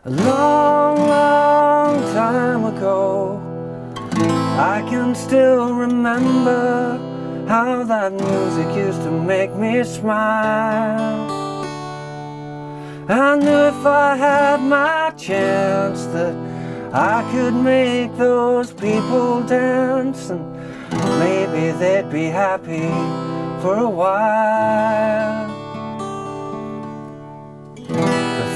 A long, long time ago, I can still remember how that music used to make me smile. I knew if I had my chance that I could make those people dance, and maybe they'd be happy for a while.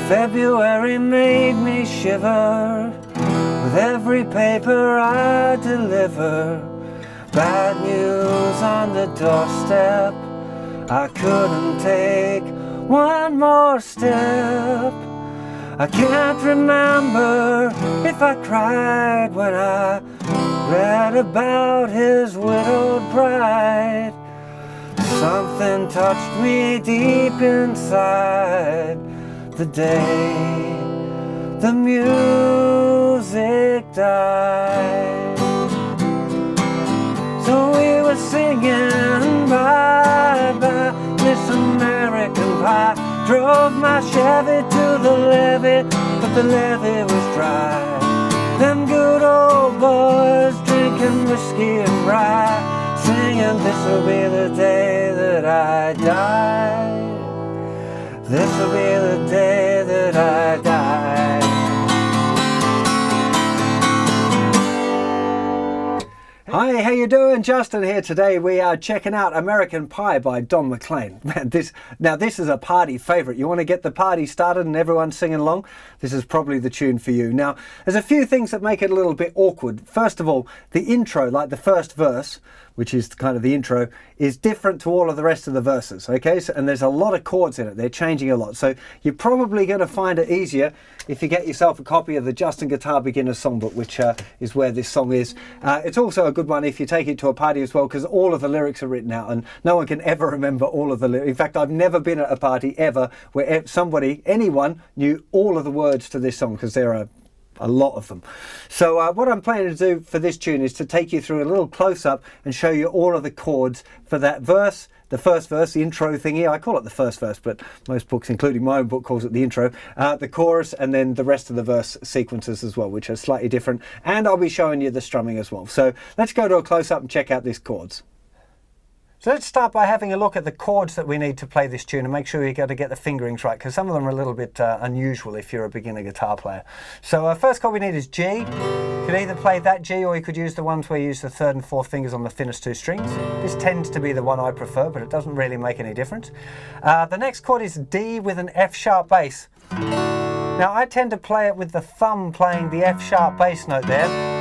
February made me shiver with every paper I deliver. Bad news on the doorstep, I couldn't take one more step. I can't remember if I cried when I read about his widowed bride. Something touched me deep inside the day the music died. So we were singing bye bye Miss American Pie. Drove my Chevy to the levee, but the levee was dry. Them good old boys drinking whiskey and rye, singing this'll be the day that I die. This'll be the day that I die. Hi, how you doing? Justin here. Today we are checking out American Pie by Don McLean. Man, this is a party favourite. You want to get the party started and everyone singing along? This is probably the tune for you. Now, there's a few things that make it a little bit awkward. First of all, the intro, like the first verse, which is kind of the intro, is different to all of the rest of the verses, okay? So, and there's a lot of chords in it. They're changing a lot. So you're probably going to find it easier if you get yourself a copy of the JustinGuitar Beginner's Songbook, which is where this song is. It's also a good one if you take it to a party as well, because all of the lyrics are written out and no one can ever remember all of the lyrics. In fact, I've never been at a party ever where anyone knew all of the words to this song, because there are a lot of them. So what I'm planning to do for this tune is to take you through a little close-up and show you all of the chords for that verse, the first verse, the intro thingy. I call it the first verse, but most books, including my own book, calls it the intro, the chorus, and then the rest of the verse sequences as well, which are slightly different. And I'll be showing you the strumming as well. So let's go to a close-up and check out these chords. So let's start by having a look at the chords that we need to play this tune and make sure you got to get the fingerings right, because some of them are a little bit unusual if you're a beginner guitar player. So first chord we need is G. You could either play that G or you could use the ones where you use the third and fourth fingers on the thinnest two strings. This tends to be the one I prefer, but it doesn't really make any difference. The next chord is D with an F sharp bass. Now I tend to play it with the thumb playing the F sharp bass note there.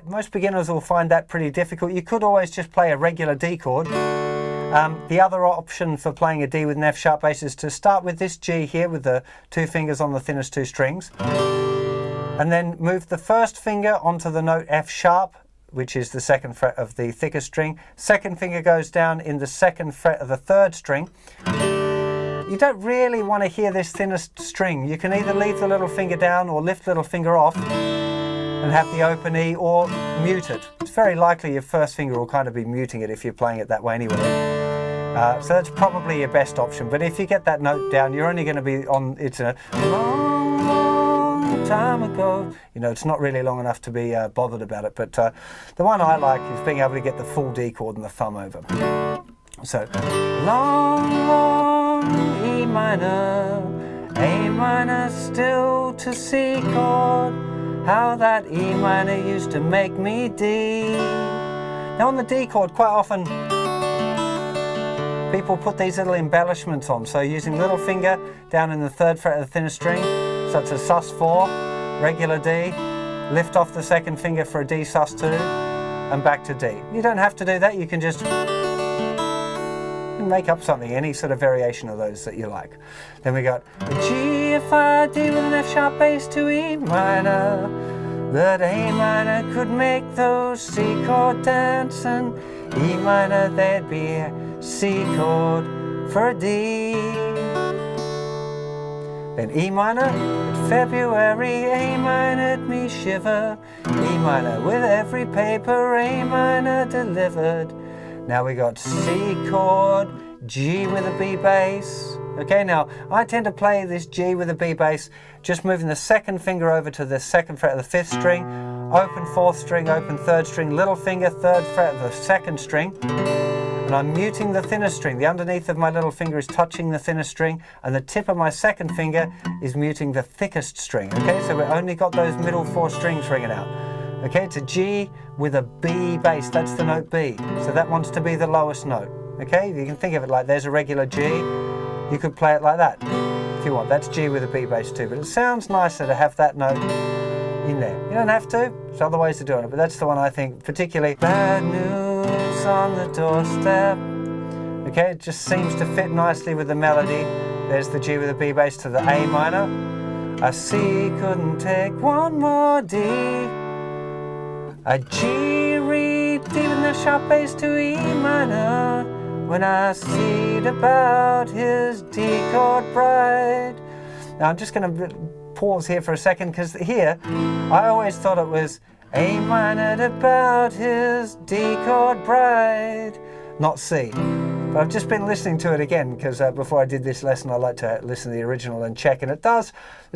Most beginners will find that pretty difficult. You could always just play a regular D chord. The other option for playing a D with an F sharp bass is to start with this G here with the two fingers on the thinnest two strings, and then move the first finger onto the note F sharp, which is the second fret of the thickest string. Second finger goes down in the second fret of the third string. You don't really want to hear this thinnest string. You can either leave the little finger down or lift little finger off and have the open E, or mute it. It's very likely your first finger will kind of be muting it if you're playing it that way anyway. So that's probably your best option. But if you get that note down, you're only going to be on, it's a long, long time ago. You know, it's not really long enough to be bothered about it. But the one I like is being able to get the full D chord and the thumb over. So, long, long E minor, A minor still to C chord. How that E minor used to make me D. Now on the D chord, quite often people put these little embellishments on. So using little finger down in the third fret of the thinnest string, such as sus4, regular D, lift off the second finger for a D sus2, and back to D. You don't have to do that, you can just make up something, any sort of variation of those that you like. Then we got G, F, I, D with an F sharp bass to E minor, but A minor could make those C chord dance, and E minor there'd be a C chord for a D. Then E minor, February, A minor me shiver, E minor with every paper, A minor delivered. Now we got C chord, G with a B bass. Okay, now I tend to play this G with a B bass, just moving the second finger over to the second fret of the 5th string, open 4th string, open 3rd string, little finger 3rd fret of the 2nd string, and I'm muting the thinner string. The underneath of my little finger is touching the thinner string, and the tip of my second finger is muting the thickest string. Okay, so we've only got those middle 4 strings ringing out. Okay, it's a G with a B bass, that's the note B. So that wants to be the lowest note. Okay, you can think of it like there's a regular G. You could play it like that if you want. That's G with a B bass too, but it sounds nicer to have that note in there. You don't have to, there's other ways of doing it, but that's the one I think particularly. Bad news on the doorstep. Okay, it just seems to fit nicely with the melody. There's the G with a B bass to the A minor. A C couldn't take one more D. A G, read D with the sharp bass to E minor. When I seed about his D chord bride. Now I'm just going to pause here for a second, because here I always thought it was A minor about his D chord bride, not C. But I've just been listening to it again, because before I did this lesson I like to listen to the original and check, and it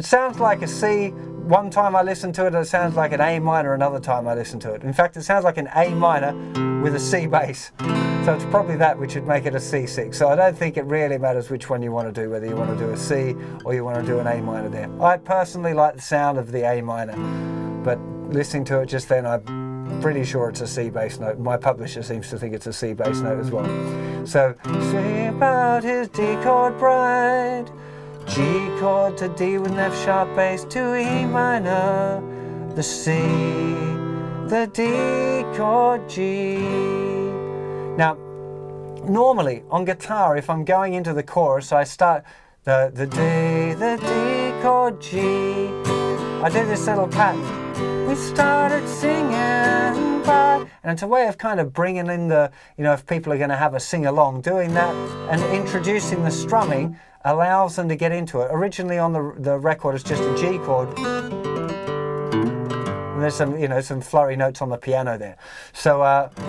sounds like a C one time I listen to it, and it sounds like an A minor another time I listen to it. In fact, it sounds like an A minor with a C bass. So it's probably that which would make it a C6. So I don't think it really matters which one you want to do, whether you want to do a C or you want to do an A minor there. I personally like the sound of the A minor, but listening to it just then, I'm pretty sure it's a C bass note. My publisher seems to think it's a C bass note as well. So, say about his D chord bride, G chord to D with an F sharp bass to E minor, the C, the D chord G. Now, normally on guitar, if I'm going into the chorus, I start the D chord G. I do this little pattern. We started singing, but, and it's a way of kind of bringing in the, you know, if people are going to have a sing along, doing that and introducing the strumming allows them to get into it. Originally on the record, it's just a G chord. And there's some, you know, some flurry notes on the piano there. So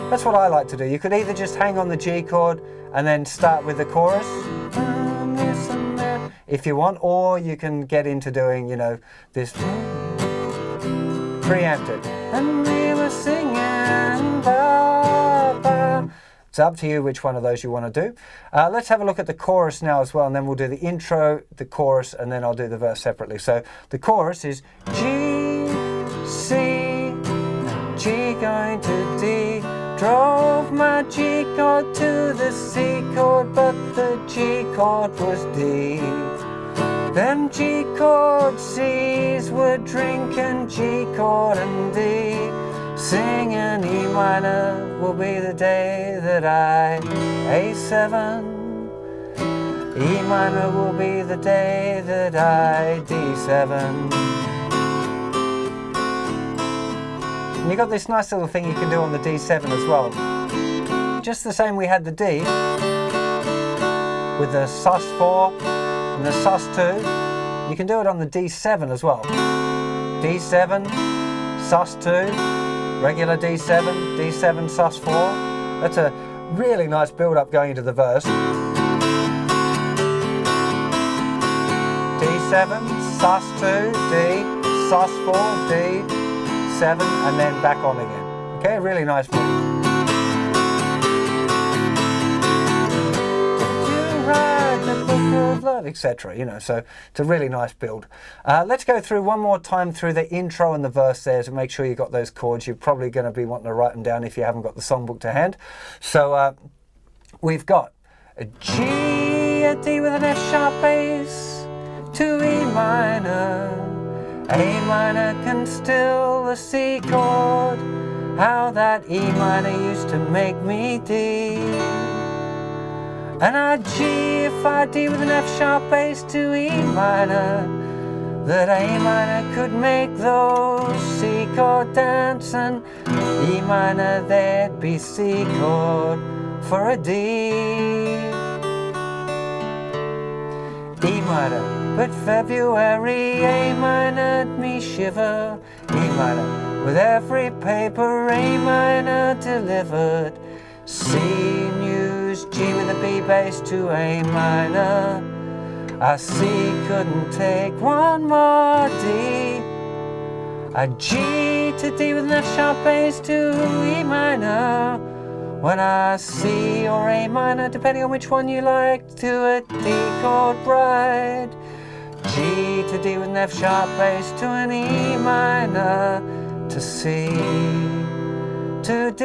that's what I like to do. You could either just hang on the G chord and then start with the chorus, if you want, or you can get into doing, you know, this preempt it. And we were singing, ba, ba. It's up to you which one of those you want to do. Let's have a look at the chorus now as well, and then we'll do the intro, the chorus, and then I'll do the verse separately. So the chorus is G, C, G going to D, drove my G chord to the C chord, but the G chord was D. Them G chord C's were drinking G chord and D, singing E minor will be the day that I A7, E minor will be the day that I D7. And you got this nice little thing you can do on the D7 as well. Just the same we had the D with the sus4 and the sus2. You can do it on the D7 as well. D7, sus2, regular D7, D7, sus4. That's a really nice build-up going into the verse. D7, sus2, D, sus4, D, 7, and then back on again. Okay, really nice one. Did you write the book of love, etc. You know, so it's a really nice build. Let's go through one more time through the intro and the verse there to make sure you got those chords. You're probably going to be wanting to write them down if you haven't got the songbook to hand. So we've got a G, a D with an F sharp bass to E minor. A minor can still the C chord, how that E minor used to make me D. And a G, if I D with an F sharp bass to E minor, that A minor could make those C chord dance, and E minor there'd be C chord for a D. E minor, but February, A minor me shiver, E minor, with every paper A minor delivered, C news, G G with a B bass to A minor. A C couldn't take one more D. A G to D with an F sharp bass to E minor. When a C or A minor, depending on which one you like, to a D chord ride. G to D with an F sharp bass to an E minor. To C, to D,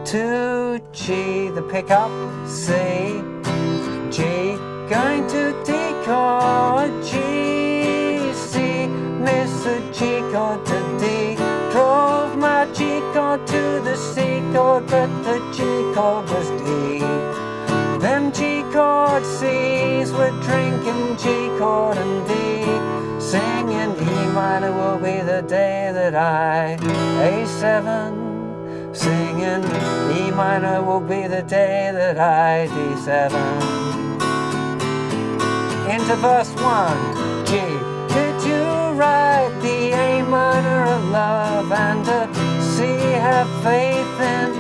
to G, the pickup, C, G, going to D chord, G, C, miss the G chord to D, drove my G chord to the C chord, but the G chord was D. Them G chord C's were drinking G chord and D, singing E minor will be the day that I, A7, singing E minor will be the day that I, D7. Into verse 1, G, did you write the A minor of love and a C have faith in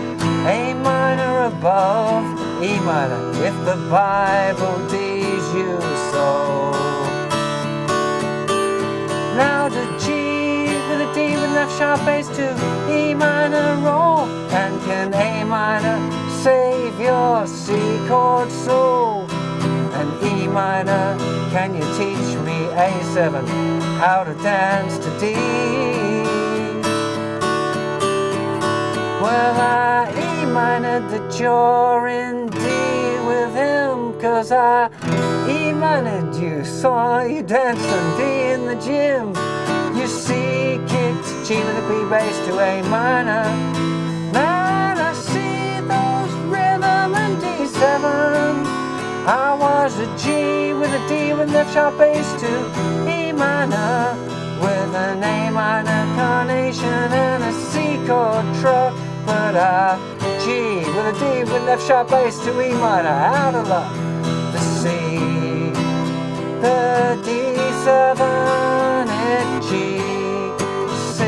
A minor above E minor, if the Bible D's you so. Now to G with a D with an F sharp bass to E minor roll, and can A minor save your C chord soul? And E minor, can you teach me A7 how to dance to D? Well, I E minor that you're in D with him, 'cause I E minored you, saw you dance on D in the gym. You C kicked G with a B bass to A minor. Man, I see those rhythm and D7. I was a G with a D with an F sharp bass to E minor, with an A minor carnation and a C chord truck. But a G with a D with an F sharp bass to E minor, out of luck. The C, the D7, and G, C,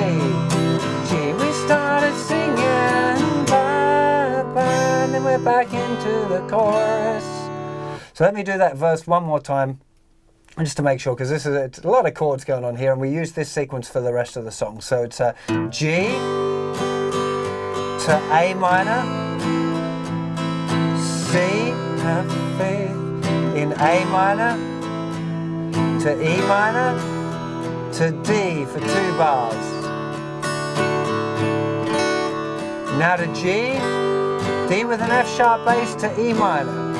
G. We started singing, bye, bye, and then we're back into the chorus. So let me do that verse one more time, just to make sure, because this is a lot of chords going on here, and we use this sequence for the rest of the song. So it's a G to A minor, C, have faith in A minor, to E minor, to D for 2 bars. Now to G, D with an F sharp bass to E minor,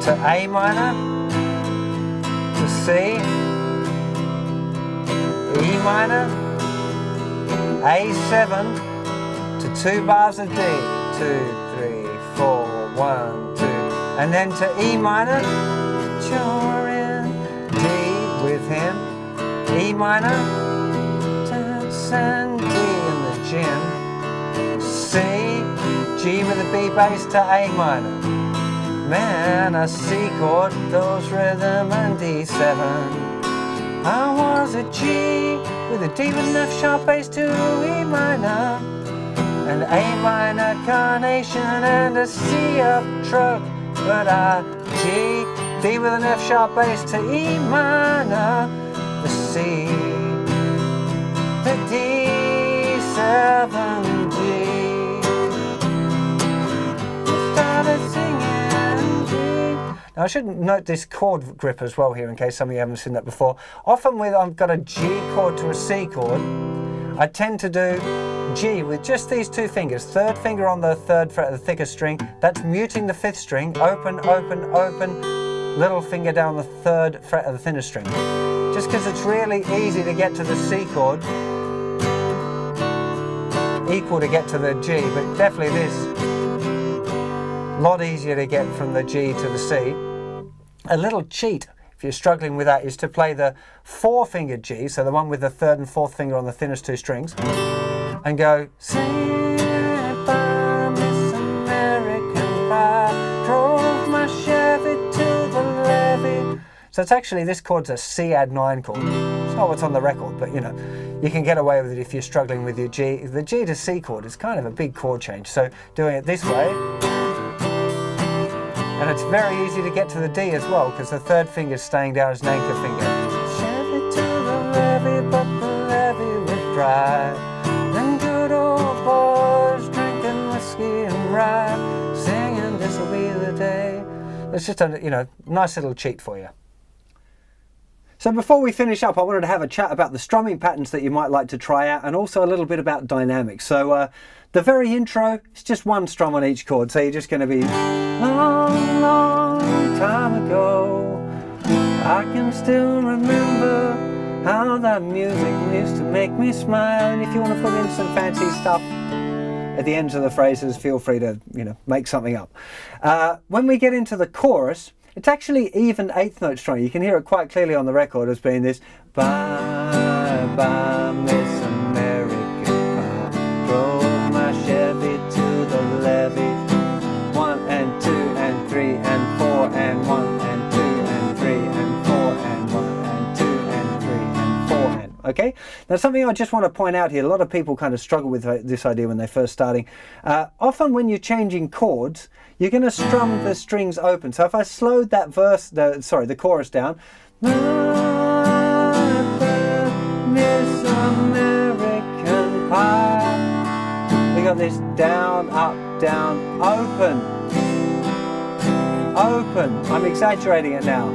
to A minor, to C, E minor, A7, to 2 bars of D, 2, 3, 4, 1, 2, and then to E minor, you're in D with him, E minor, dance and D in the gym, C, G with a B bass to A minor. Man, a C chord, those rhythm and D7. I was a G with a D with an F sharp bass to E minor, an A minor carnation and a C up truck. But a G, D with an F sharp bass to E minor, the C, the D7 G. Started singing G. Now I should note this chord grip as well here, in case some of you haven't seen that before. Often when I've got a G chord to a C chord, I tend to do G with just these 2 fingers. 3rd finger on the 3rd fret of the thickest string, that's muting the 5th string, open, open, open, little finger down the 3rd fret of the thinnest string. Just because it's really easy to get to the C chord, equal to get to the G, but definitely this, a lot easier to get from the G to the C. A little cheat, if you're struggling with that, is to play the 4-fingered G, so the one with the 3rd and 4th finger on the thinnest 2 strings, and go, sing by Miss American Pie, drove my Chevy to the levee. So it's actually, this chord's a C add 9 chord. It's not what's on the record, but you know, you can get away with it if you're struggling with your G. The G to C chord is kind of a big chord change, so doing it this way, And it's very easy to get to the D as well, because the third finger is staying down as an anchor finger. Chevy to the levee, but the levee was dry. Them good old boys drinking whiskey and rye, singing this'll be the day. It's just a, you know, nice little cheat for you. So before we finish up, I wanted to have a chat about the strumming patterns that you might like to try out, and also a little bit about dynamics. So the very intro, it's just one strum on each chord. So you're just going to be long, long time ago, I can still remember how that music used to make me smile. And if you want to put in some fancy stuff at the ends of the phrases, feel free to, you know, make something up. When we get into the chorus, it's actually even eighth note strumming. You can hear it quite clearly on the record as being this bye bye Miss American Pie, drove my Chevy to the levee, 1 and 2 and 3 and 4 and 1 and 2 and 3 and 4 and 1 and 2 and 3 and 4 and. Okay, now something I just want to point out here, a lot of people kind of struggle with this idea when they're first starting. Often when you're changing chords, you're going to strum the strings open. So if I slowed that the chorus down, Miss American Pie, we got this down, up, down, open, open. I'm exaggerating it now.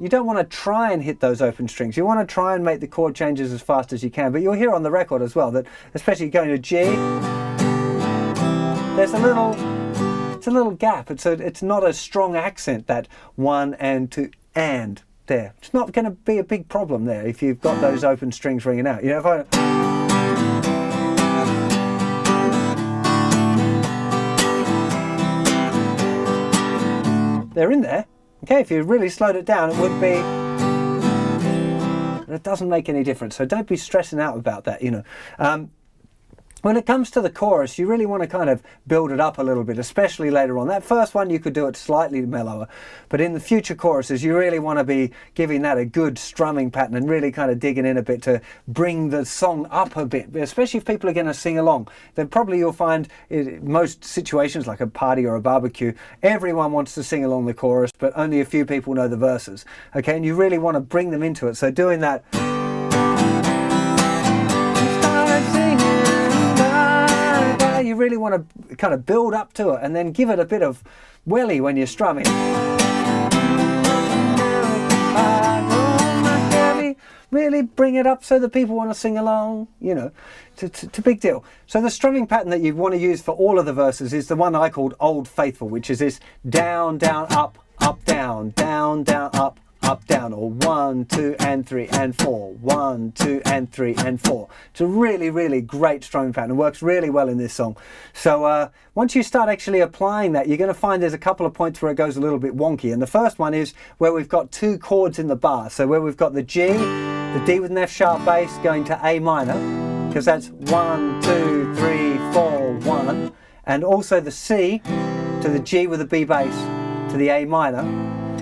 You don't want to try and hit those open strings. You want to try and make the chord changes as fast as you can. But you'll hear on the record as well that, especially going to G, there's a little gap. It's not a strong accent, that 1 and 2 and there. It's not going to be a big problem there if you've got those open strings ringing out. You know, if they're in there. Okay, if you really slowed it down, it would be. It doesn't make any difference. So don't be stressing out about that. You know. When it comes to the chorus, you really want to kind of build it up a little bit, especially later on. That first one, you could do it slightly mellower, but in the future choruses, you really want to be giving that a good strumming pattern and really kind of digging in a bit to bring the song up a bit, especially if people are going to sing along. Then probably you'll find in most situations, like a party or a barbecue, everyone wants to sing along the chorus, but only a few people know the verses. Okay, and you really want to bring them into it. So doing that. You really want to kind of build up to it and then give it a bit of welly when you're strumming. Really bring it up so that people want to sing along, you know, it's a big deal. So the strumming pattern that you want to use for all of the verses is the one I called Old Faithful, which is this down, down, up, down, down, down, up, down, or 1, 2 and 3 and 4, 1, 2 and 3 and 4. It's a really, really great strumming pattern. It works really well in this song. So once you start actually applying that, you're going to find there's a couple of points where it goes a little bit wonky. And the first one is where we've got 2 chords in the bar. So where we've got the G, the D with an F sharp bass going to A minor, because that's 1, 2, 3, 4, 1. And also the C to the G with a B bass to the A minor.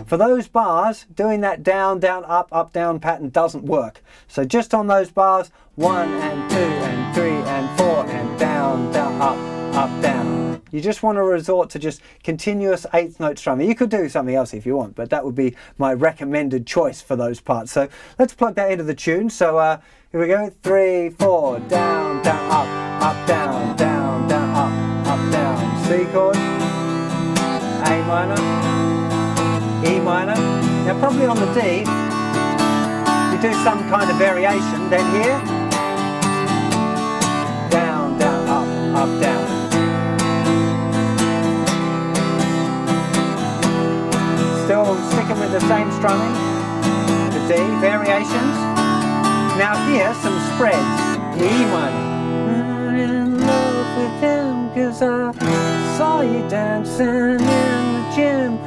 For those bars, doing that down, down, up, down pattern doesn't work. So just on those bars, 1 and 2 and 3 and 4 and down, down, up, down. You just want to resort to just continuous 8th note strumming. You could do something else if you want, but that would be my recommended choice for those parts. So let's plug that into the tune. So here we go, 3, 4, down, down, up, down, down, down, up, down. C chord, A minor, E minor. Now probably on the D, you do some kind of variation. Then here, down, down, up, down. Still sticking with the same strumming. The D, variations. Now here, some spreads. E minor. I'm in love with him 'cause I saw you dancing in the gym.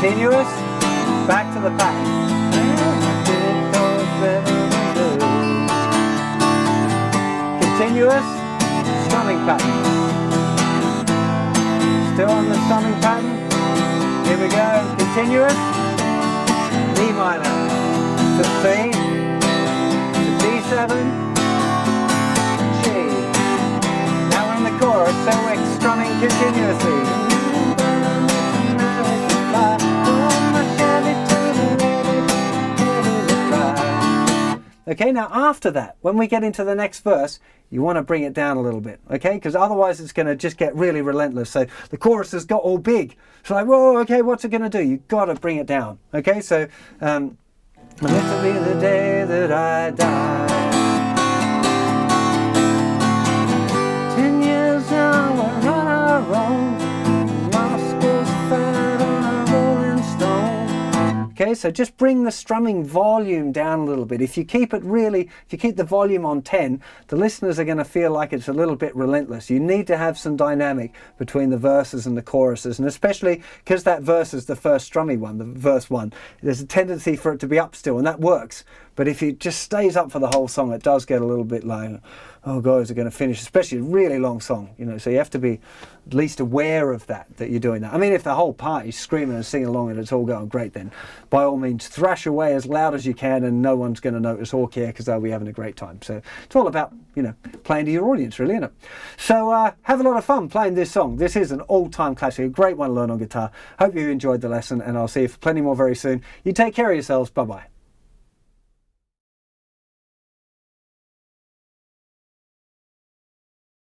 Continuous, back to the pattern. Continuous, strumming pattern. Still on the strumming pattern. Here we go, continuous, E minor, to C, to D7, G. Now we're in the chorus, so we're strumming continuously. Okay, now after that, when we get into the next verse, you want to bring it down a little bit, okay? Because otherwise it's going to just get really relentless. So the chorus has got all big. It's like, whoa, okay, what's it going to do? You've got to bring it down, okay? So, let it be the day that I die. 10 years now, we're on our own. Moscow's fat on a rolling stone. Okay, so just bring the strumming volume down a little bit. If you keep the volume on 10, the listeners are going to feel like it's a little bit relentless. You need to have some dynamic between the verses and the choruses, and especially because that verse is the first strummy one, the verse 1, there's a tendency for it to be up still, and that works. But if it just stays up for the whole song, it does get a little bit like, oh God, is it going to finish? Especially a really long song, you know. So you have to be at least aware of that you're doing that. I mean, if the whole party's screaming and singing along and it's all going great, then by all means thrash away as loud as you can, and no one's going to notice or care because they'll be having a great time. So it's all about, you know, playing to your audience, really, isn't it? So have a lot of fun playing this song. This is an all-time classic, a great one to learn on guitar. Hope you enjoyed the lesson, and I'll see you for plenty more very soon. You take care of yourselves. Bye-bye.